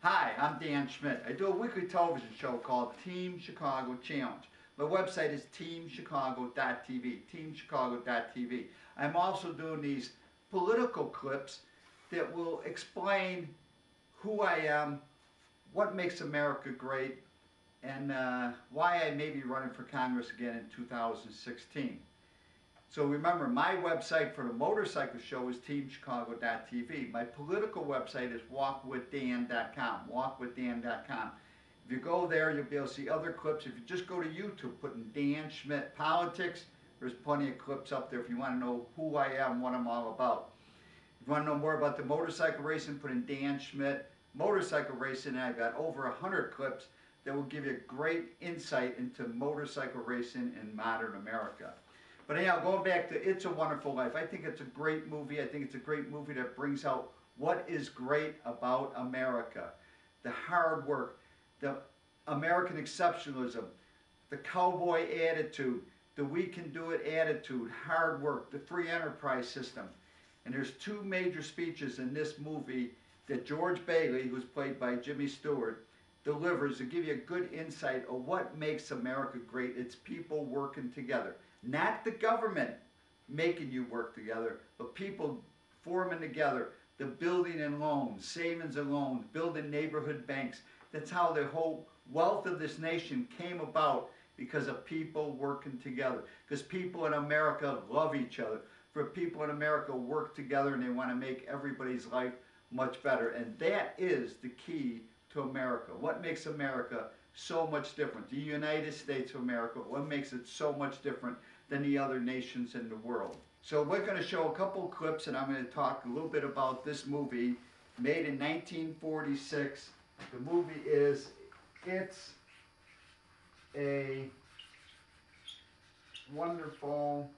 Hi, I'm Dan Schmitt. I do a weekly television show called Team Chicago Challenge. My website is teamchicago.tv, teamchicago.tv. I'm also doing these political clips that will explain who I am, what makes America great, and why I may be running for Congress again in 2016. So remember, my website for the motorcycle show is teamchicago.tv. My political website is walkwithdan.com, walkwithdan.com. If you go there, you'll be able to see other clips. If you just go to YouTube, put in Dan Schmitt Politics, there's plenty of clips up there if you want to know who I am, what I'm all about. If you want to know more about the motorcycle racing, put in Dan Schmitt Motorcycle Racing, and I've got over 100 clips that will give you great insight into motorcycle racing in modern America. But anyhow, going back to It's a Wonderful Life, I think it's a great movie. I think it's a great movie that brings out what is great about America. The hard work, the American exceptionalism, the cowboy attitude, the we can do it attitude, hard work, the free enterprise system. And there's two major speeches in this movie that George Bailey, who's played by Jimmy Stewart, delivers to give you a good insight of what makes America great. It's people working together. Not the government making you work together, but people forming together, the building and loans, savings and loans, building neighborhood banks. That's how the whole wealth of this nation came about, because of people working together. Because people in America love each other. For people in America work together and they want to make everybody's life much better. And that is the key to America. What makes America so much different? The United States of America, what makes it so much different than the other nations in the world? So we're going to show a couple clips, and I'm going to talk a little bit about this movie made in 1946. The movie is It's a Wonderful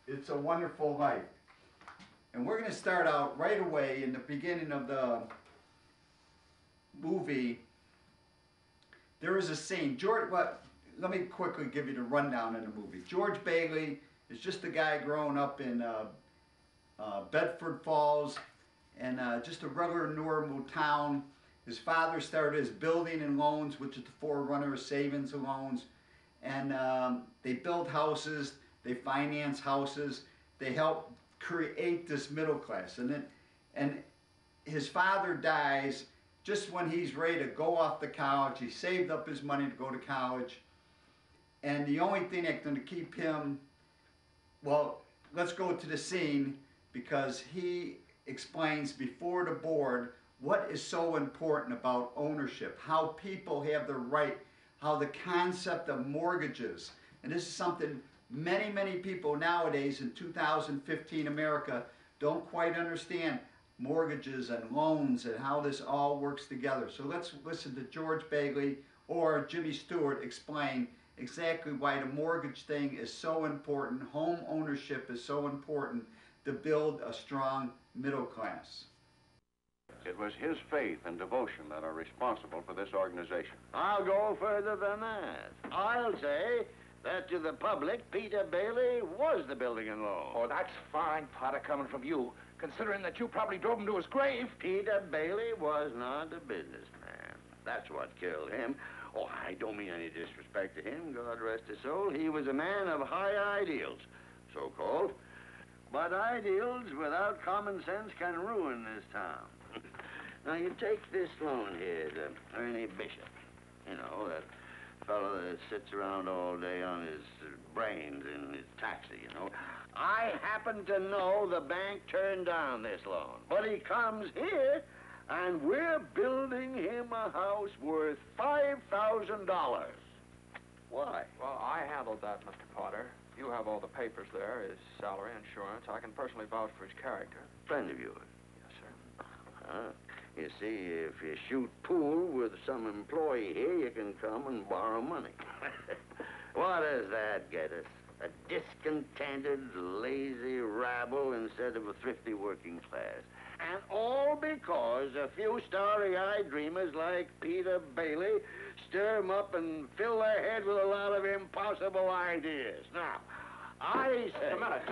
It's a Wonderful Life. And we're going to start out right away in the beginning of the movie. There is a scene. Let me quickly give you the rundown of the movie. George Bailey is just a guy growing up in Bedford Falls, and just a regular normal town. His father started his building and loans, which is the forerunner of savings and loans. And they build houses, they finance houses, they help create this middle class. And his father dies just when he's ready to go off to college. He saved up his money to go to college. And the only thing that's going to keep him, well, let's go to the scene, because he explains before the board what is so important about ownership, how people have the right, how the concept of mortgages, and this is something many, many people nowadays in 2015 America don't quite understand, mortgages and loans and how this all works together. So let's listen to George Bailey or Jimmy Stewart explain exactly why the mortgage thing is so important, home ownership is so important to build a strong middle class. It was his faith and devotion that are responsible for this organization. I'll go further than that. I'll say that to the public, Peter Bailey was the building and loan. Oh, that's fine, Potter, coming from you, considering that you probably drove him to his grave. Peter Bailey was not a businessman. That's what killed him. Oh, I don't mean any disrespect to him, God rest his soul. He was a man of high ideals, so-called. But ideals without common sense can ruin this town. Now, you take this loan here to Ernie Bishop. You know, that fellow that sits around all day on his brains in his taxi, you know. I happen to know the bank turned down this loan, but he comes here, and we're building him a house worth $5,000. Why? Well, I handled that, Mr. Potter. You have all the papers there, his salary, insurance. I can personally vouch for his character. Friend of yours? Yes, sir. You see, if you shoot pool with some employee here, you can come and borrow money. What does that get us? A discontented, lazy rabble instead of a thrifty working class. And all because a few starry-eyed dreamers like Peter Bailey stir 'em up and fill their head with a lot of impossible ideas. Now, I a minute.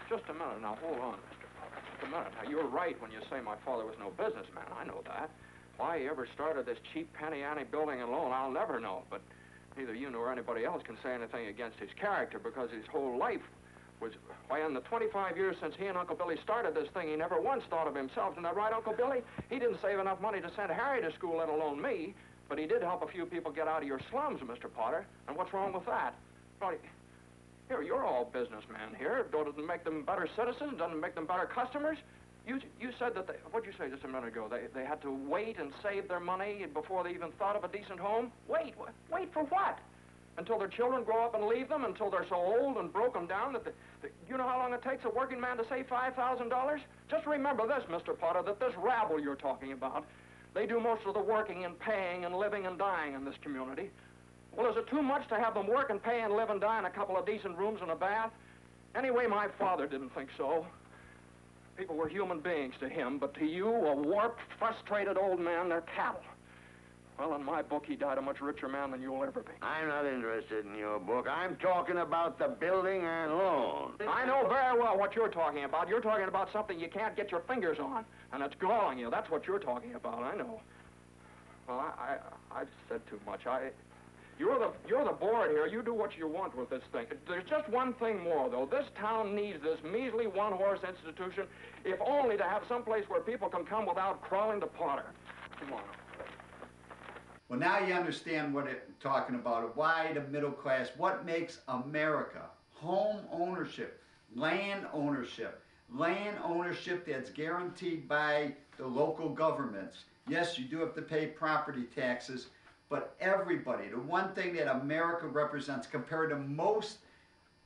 Just a minute. Now, hold on, Mr. Potter. Just a minute. Now, you're right when you say my father was no businessman. I know that. Why he ever started this cheap penny-ante building and loan, I'll never know. But neither you nor anybody else can say anything against his character because his whole life was... Why, in the 25 years since he and Uncle Billy started this thing, he never once thought of himself. Isn't that right, Uncle Billy? He didn't save enough money to send Harry to school, let alone me. But he did help a few people get out of your slums, Mr. Potter. And what's wrong with that? Well, here, you're all businessmen here. Doesn't make them better citizens? Doesn't make them better customers? You said that what'd you say just a minute ago? They had to wait and save their money before they even thought of a decent home? Wait for what? Until their children grow up and leave them? Until they're so old and broken down that you know how long it takes a working man to save $5,000? Just remember this, Mr. Potter, that this rabble you're talking about, they do most of the working and paying and living and dying in this community. Well, is it too much to have them work and pay and live and die in a couple of decent rooms and a bath? Anyway, my father didn't think so. People were human beings to him, but to you, a warped, frustrated old man, they're cattle. Well, in my book, he died a much richer man than you'll ever be. I'm not interested in your book. I'm talking about the building and loan. I know very well what you're talking about. You're talking about something you can't get your fingers on, and it's galling you. That's what you're talking about, I know. Well, I've said too much. You're the board here. You do what you want with this thing. There's just one thing more, though. This town needs this measly one-horse institution, if only to have some place where people can come without crawling to Potter. Come on. Well, now you understand what I'm talking about. Why the middle class, what makes America. Home ownership, land ownership that's guaranteed by the local governments. Yes, you do have to pay property taxes, but everybody, the one thing that America represents compared to most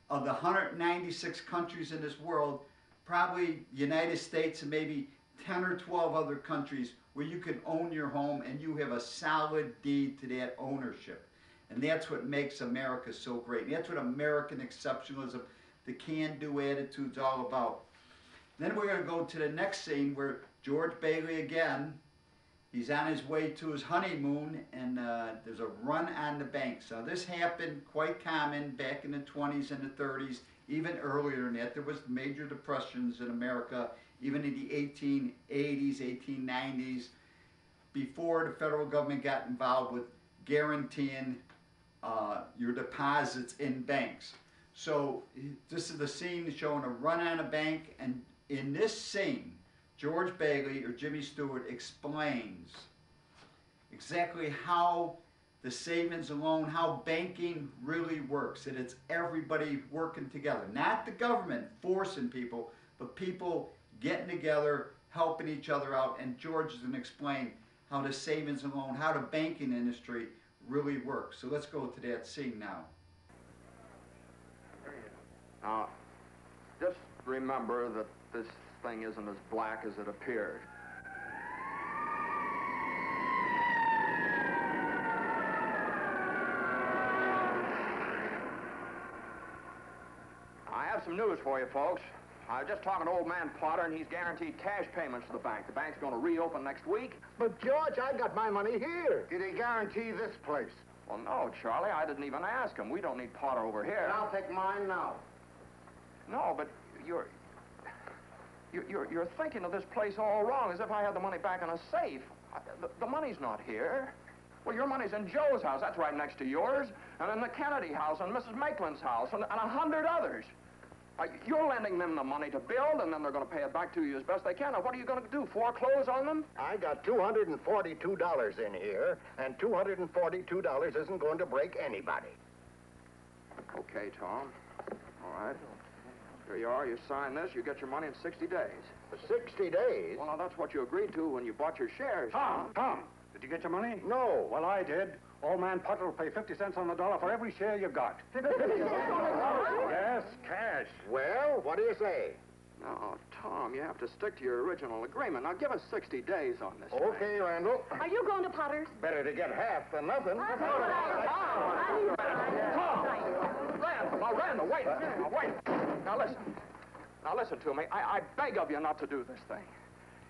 of the 196 countries in this world, probably United States and maybe 10 or 12 other countries where you can own your home and you have a solid deed to that ownership. And that's what makes America so great. And that's what American exceptionalism, the can-do attitude's all about. Then we're going to go to the next scene where George Bailey again, he's on his way to his honeymoon, and there's a run on the banks. Now, this happened quite common back in the 20s and the 30s, even earlier than that. There was major depressions in America, even in the 1880s, 1890s, before the federal government got involved with guaranteeing your deposits in banks. So this is the scene showing a run on a bank, and in this scene, George Bailey, or Jimmy Stewart, explains exactly how the savings and loan, how banking really works, that it's everybody working together. Not the government forcing people, but people getting together, helping each other out, and George is going to explain how the savings and loan, how the banking industry really works. So let's go to that scene now. Now, just remember that this thing isn't as black as it appeared. I have some news for you, folks. I was just talking to old man Potter, and he's guaranteed cash payments to the bank. The bank's going to reopen next week. But, George, I got my money here. Did he guarantee this place? Well, no, Charlie, I didn't even ask him. We don't need Potter over here. And I'll take mine now. No, but you're thinking of this place all wrong, as if I had the money back in a safe. The money's not here. Well, your money's in Joe's house. That's right next to yours. And in the Kennedy house, and Mrs. Maitland's house, and 100 others. You're lending them the money to build, and then they're going to pay it back to you as best they can. Now, what are you going to do, foreclose on them? I got $242 in here, and $242 isn't going to break anybody. Okay, Tom. All right. Here you are. You sign this. You get your money in 60 days. 60 days? Well, now, that's what you agreed to when you bought your shares. Tom, did you get your money? No. Well, I did. Old man Potter will pay 50 cents on the dollar for every share you got. Yes, cash. Well, what do you say? No, Tom, you have to stick to your original agreement. Now, give us 60 days on this thing. Okay, Randall. Are you going to Potter's? Better to get half than nothing. Randall, wait a minute. Now, wait. Now, listen to me. I beg of you not to do this thing.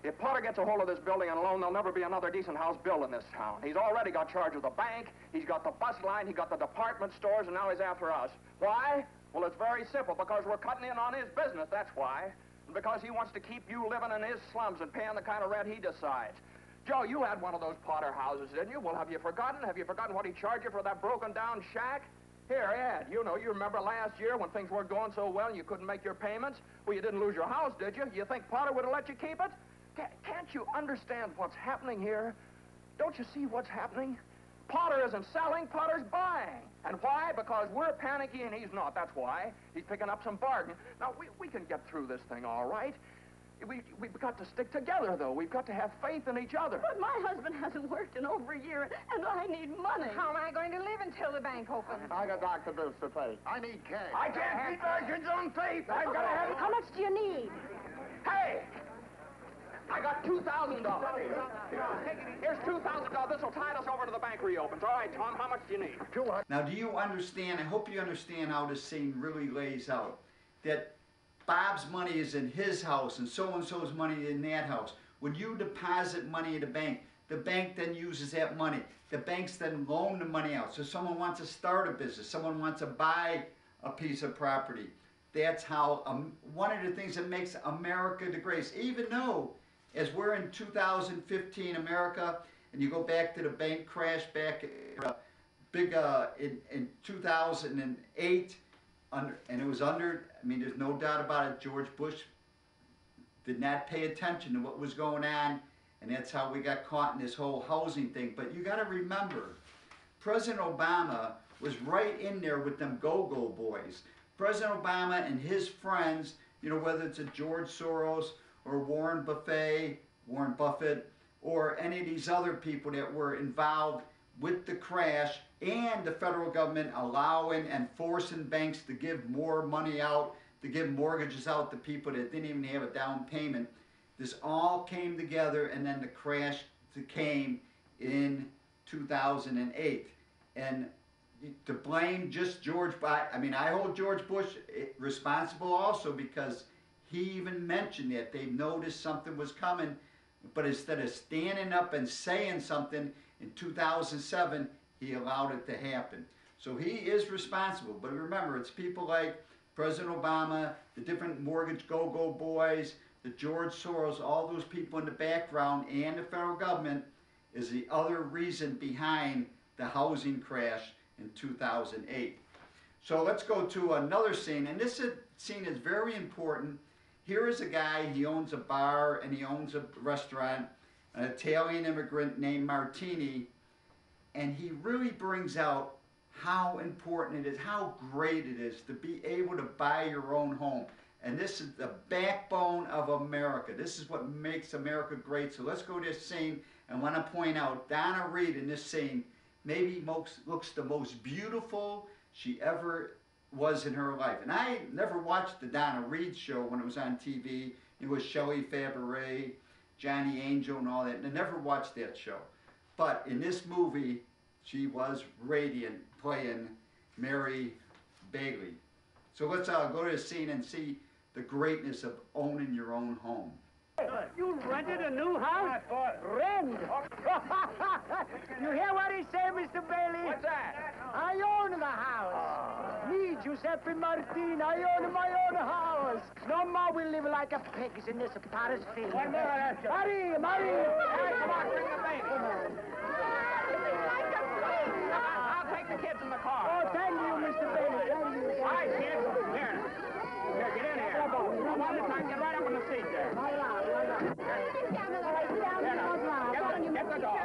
If Potter gets a hold of this building and loan, there'll never be another decent house built in this town. He's already got charge of the bank, he's got the bus line, he got the department stores, and now he's after us. Why? Well, it's very simple, because we're cutting in on his business, that's why. And because he wants to keep you living in his slums and paying the kind of rent he decides. Joe, you had one of those Potter houses, didn't you? Well, have you forgotten? Have you forgotten what he charged you for that broken-down shack? Here, Ed, you remember last year when things weren't going so well and you couldn't make your payments? Well, you didn't lose your house, did you? You think Potter would have let you keep it? Can't you understand what's happening here? Don't you see what's happening? Potter isn't selling, Potter's buying. And why? Because we're panicky and he's not, that's why. He's picking up some bargain. Now, we can get through this thing all right. We've got to stick together, though. We've got to have faith in each other. But my husband hasn't worked in over a year, and I need money. How am I going to live until the bank opens? I got doctor bills to pay. I need cash. I can't keep virgins on faith. I've got to have... How much do you need? Hey! I got $2,000. Here's $2,000. This will tide us over to the bank reopens. All right, Tom, how much do you need? Now, do you understand, I hope you understand how this scene really lays out, that Bob's money is in his house and so-and-so's money in that house. When you deposit money at the bank then uses that money. The banks then loan the money out. So someone wants to start a business, someone wants to buy a piece of property. That's how, one of the things that makes America the greatest, even though, as we're in 2015 America, and you go back to the bank crash back in 2008, and it was under, I mean, there's no doubt about it, George Bush did not pay attention to what was going on, and that's how we got caught in this whole housing thing. But you got to remember, President Obama was right in there with them go-go boys. President Obama and his friends, whether it's a George Soros or Warren Buffett, or any of these other people that were involved with the crash, and the federal government allowing and forcing banks to give more money out, to give mortgages out to people that didn't even have a down payment. This all came together, and then the crash came in 2008. And to blame just George, I hold George Bush responsible also, because he even mentioned that they noticed something was coming, but instead of standing up and saying something in 2007, he allowed it to happen. So he is responsible. But remember, it's people like President Obama, the different mortgage go-go boys, the George Soros, all those people in the background, and the federal government is the other reason behind the housing crash in 2008. So let's go to another scene, and this scene is very important. Here is a guy, he owns a bar and he owns a restaurant, an Italian immigrant named Martini, and he really brings out how important it is, how great it is to be able to buy your own home. And this is the backbone of America. This is what makes America great. So let's go to this scene. And I want to point out Donna Reed in this scene maybe looks the most beautiful she ever was in her life. And I never watched the Donna Reed show when it was on TV. It was Shelley Fabares, Johnny Angel and all that. And I never watched that show. But in this movie, she was radiant playing Mary Bailey. So let's go to the scene and see the greatness of owning your own home. You rented a new house? Rent? You hear what he said, Mr. Bailey? What's that? I own the house. Me, Giuseppe Martini, I own my own house. No more we live like a pigs in this Paris field. Hurry! Come on, bring the bank. I'll take the kids in the car. Oh, thank you, Mr. Bailey. Thank you. All right, kids. Here, get in here. One at a time. Get right up in the seat there. Get the dog.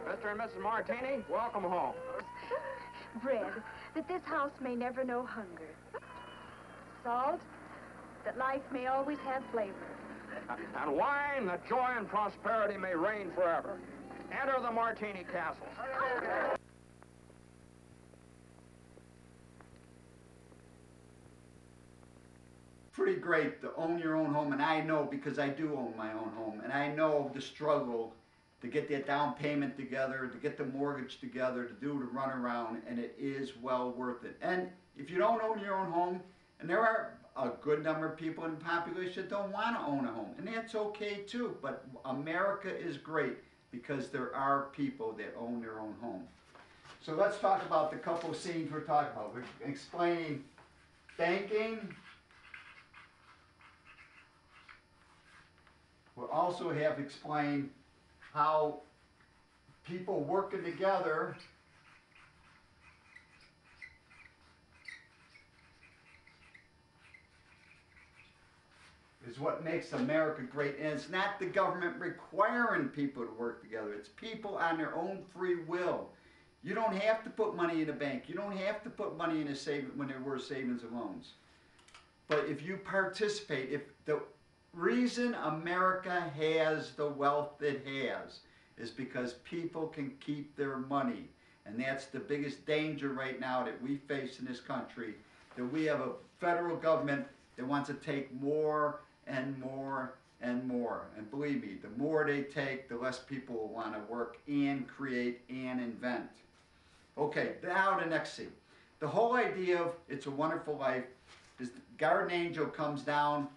Mr. and Mrs. Martini, welcome home. Bread, that this house may never know hunger. Salt, that life may always have flavor. And wine, that joy and prosperity may reign forever. Enter the Martini Castle. Pretty great to own your own home, and I know because I do own my own home, and I know the struggle to get that down payment together, to get the mortgage together, to do the runaround, and it is well worth it. And if you don't own your own home, and there are a good number of people in the population that don't want to own a home, and that's okay too, but America is great because there are people that own their own home. So let's talk about the couple of scenes we're talking about. We're explaining banking. We'll also have explained how people working together is what makes America great. And it's not the government requiring people to work together. It's people on their own free will. You don't have to put money in a bank. You don't have to put money in a savings when there were savings and loans. But if you participate, if the reason America has the wealth it has is because people can keep their money. And that's the biggest danger right now that we face in this country, that we have a federal government that wants to take more and more and more. And believe me, the more they take, the less people will want to work and create and invent. Okay, now the next scene. The whole idea of It's a Wonderful Life is the guardian angel comes down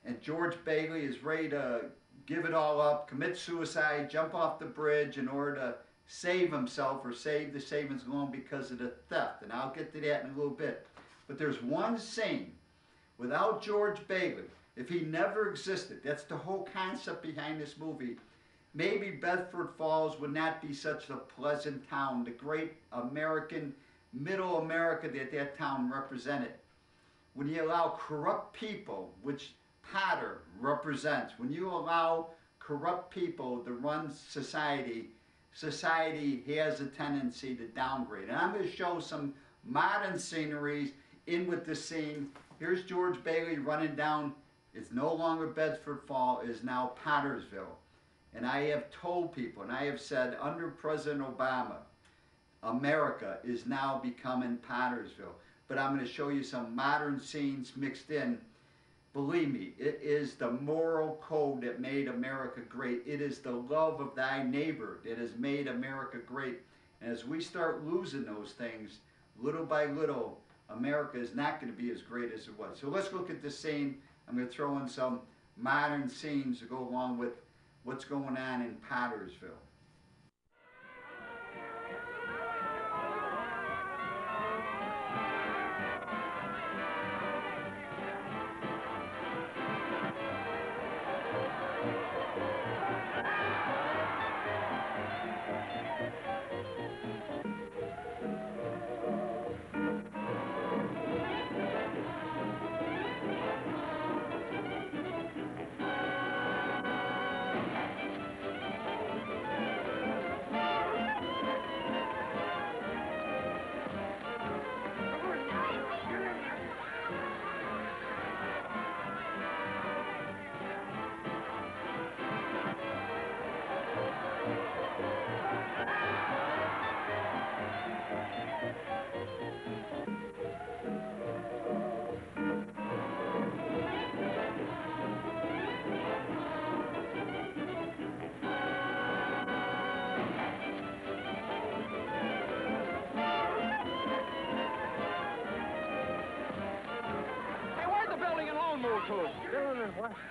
and George Bailey is ready to give it all up, commit suicide, jump off the bridge in order to save himself or save the savings loan because of the theft. And I'll get to that in a little bit. But there's one scene without George Bailey, if he never existed, that's the whole concept behind this movie, maybe Bedford Falls would not be such a pleasant town, the great American, middle America that town represented. When you allow corrupt people, which Potter represents, when you allow corrupt people to run society, society has a tendency to downgrade. And I'm going to show some modern sceneries in with this scene. Here's George Bailey running down. It's no longer Bedford Falls, it is now Pottersville. And I have told people, and I have said, under President Obama, America is now becoming Pottersville. But I'm going to show you some modern scenes mixed in. Believe me, it is the moral code that made America great. It is the love of thy neighbor that has made America great. And as we start losing those things, little by little, America is not going to be as great as it was. So let's look at this scene. I'm going to throw in some modern scenes to go along with what's going on in Pottersville.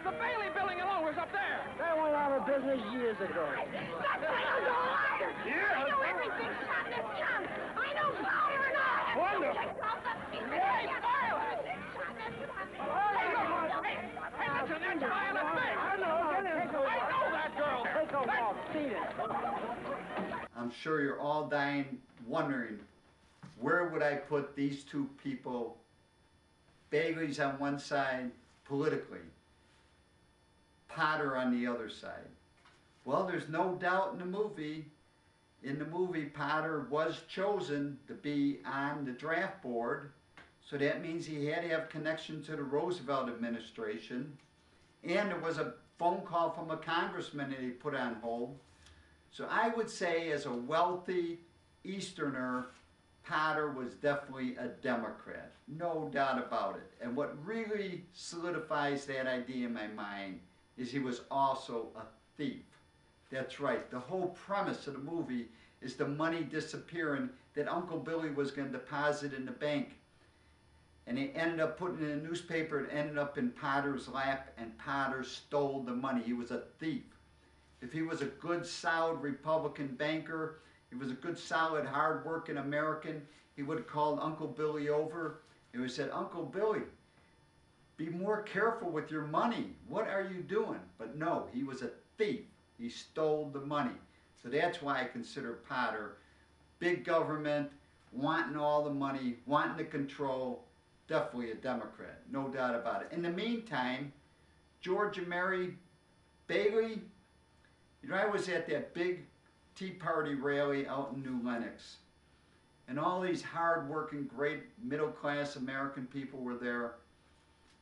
The Bailey building alone was up there. That went out of business years ago. That fellow's a liar! I know everything shot in this town. I know fire and all. Wonderful. Hey, fire! Hey, that's an ex-violent thing. I know that girl. Take a walk, see it. I'm sure you're all dying wondering, where would I put these two people, Bailey's on one side, politically, Potter on the other side? Well, there's no doubt in the movie, Potter was chosen to be on the draft board, so that means he had to have connection to the Roosevelt administration, and there was a phone call from a congressman that he put on hold. So I would say, as a wealthy Easterner, Potter was definitely a Democrat, no doubt about it. And what really solidifies that idea in my mind is he was also a thief. That's right, the whole premise of the movie is the money disappearing that Uncle Billy was going to deposit in the bank. and they ended up putting it in a newspaper. It ended up in Potter's lap, and Potter stole the money. He was a thief. If he was a good, solid Republican banker, he was a good, solid, hard-working American, he would have called Uncle Billy over. He would have said, Uncle Billy, be more careful with your money. What are you doing? But no, he was a thief. He stole the money. So that's why I consider Potter big government, wanting all the money, wanting the control, definitely a Democrat, no doubt about it. In the meantime, George and Mary Bailey, you know, I was at that big Tea Party rally out in New Lenox, and all these hard-working, great middle-class American people were there.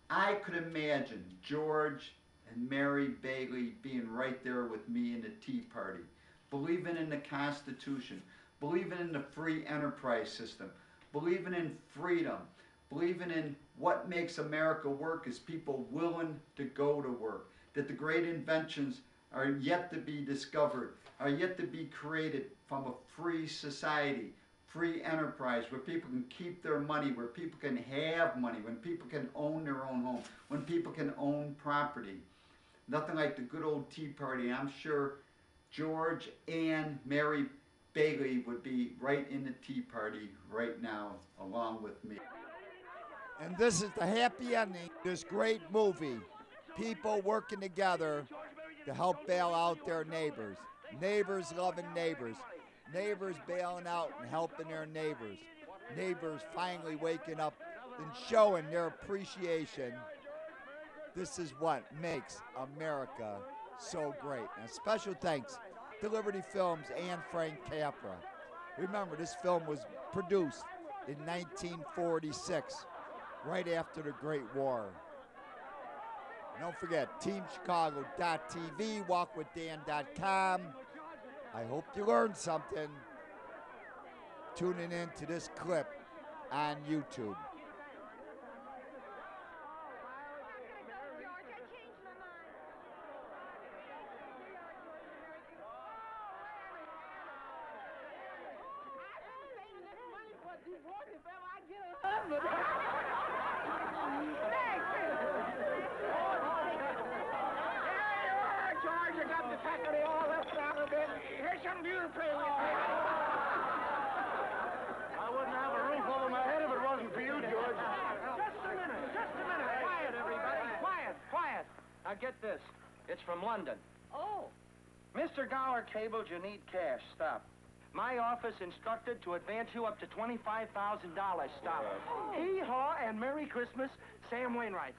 I could imagine George and Mary Bailey being right there with me in the Tea Party, believing in the Constitution, believing in the free enterprise system, believing in freedom, believing in what makes America work is people willing to go to work, that the great inventions are yet to be discovered, are yet to be created from a free society, free enterprise, where people can keep their money, where people can have money, when people can own their own home, when people can own property. Nothing like the good old Tea Party. I'm sure George and Mary Bailey would be right in the Tea Party right now, along with me. And this is the happy ending, this great movie. People working together to help bail out their neighbors. Neighbors loving neighbors. Neighbors bailing out and helping their neighbors. Neighbors finally waking up and showing their appreciation. This is what makes America so great. And special thanks to Liberty Films and Frank Capra. Remember, this film was produced in 1946, right after the Great War. And don't forget, TeamChicago.tv, WalkWithDan.com. I hope you learned something tuning in to this clip on YouTube. Here's some beer to play with. I wouldn't have a roof over my head if it wasn't for you, George. Just a minute. Quiet, everybody. Quiet. Now get this. It's from London. Oh. Mr. Gower cabled you need cash. Stop. My office instructed to advance you up to $25,000. Stop. Hee-haw and Merry Christmas, Sam Wainwright.